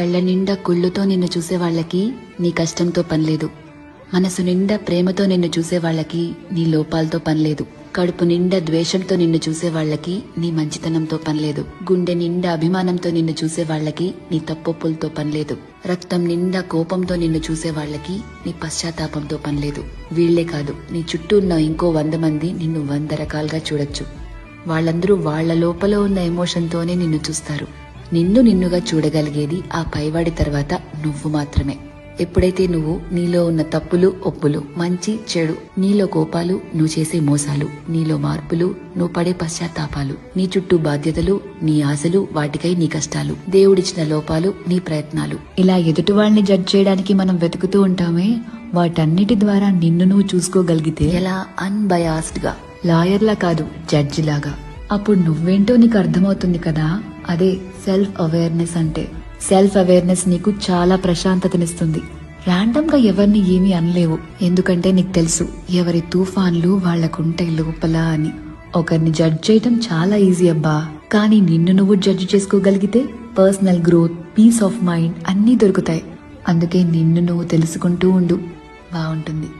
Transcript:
కళ్ళ నిండా కుళ్ళుతో నిన్ను చూసే వాళ్ళకి నీ కష్టంతో పనిలేదు. మనసు నిండా ప్రేమతో నిన్ను చూసే వాళ్ళకి నీ లోపాలతో పనిలేదు. కడుపు నిండా ద్వేషంతో నిన్ను చూసే వాళ్ళకి నీ మంచితనంతో పనిలేదు. గుండె నిండా అభిమానంతో నిన్ను చూసే వాళ్ళకి నీ తప్పొప్పులతో పనిలేదు. రక్తం నిండా కోపంతో నిన్ను చూసే వాళ్ళకి నీ పశ్చాత్తాపంతో పనిలేదు. వీళ్లే కాదు, నీ చుట్టూ ఉన్న ఇంకో 100 మంది నిన్ను 100 రకాలుగా చూడొచ్చు. వాళ్ళందరూ వాళ్ల లోపల ఉన్న ఎమోషన్తోనే నిన్ను చూస్తారు. నిన్ను నిన్నుగా చూడగలిగేది ఆ పైవాడి తర్వాత నువ్వు మాత్రమే. ఎప్పుడైతే నువ్వు నీలో ఉన్న తప్పులు ఒప్పులు, మంచి చెడు, నీలో కోపాలు, నువ్వు చేసే మోసాలు, నీలో మార్పులు, నువ్వు పడే పశ్చాత్తాపాలు, నీ చుట్టూ బాధ్యతలు, నీ ఆశలు, వాటికై నీ కష్టాలు, దేవుడిచ్చిన లోపాలు, నీ ప్రయత్నాలు, ఇలా ఎదుటి వాళ్ళని జడ్జ్ చేయడానికి మనం వెతుకుతూ ఉంటామే, వాటన్నిటి ద్వారా నిన్ను నువ్వు చూసుకోగలిగితే ఎలా అన్బయాస్డ్ గా, లాయర్లా కాదు జడ్జి లాగా, అప్పుడు నువ్వేంటో నీకు అర్థమవుతుంది కదా. అదే సెల్ఫ్ అవేర్నెస్ అంటే. సెల్ఫ్ అవేర్నెస్ నీకు చాలా ప్రశాంతతనిస్తుంది. ర్యాండమ్ గా ఎవరిని ఏమీ అనలేవు, ఎందుకంటే నీకు తెలుసు ఎవరి తుఫాన్లు వాళ్లకుంటాయి లోపల అని. ఒకరిని జడ్జ్ చేయటం చాలా ఈజీ అబ్బా, కానీ నిన్ను నువ్వు జడ్జ్ చేసుకోగలిగితే personal growth, peace of mind అన్నీ దొరుకుతాయి. అందుకే నిన్ను నువ్వు తెలుసుకుంటూ ఉండు, బాగుంటుంది.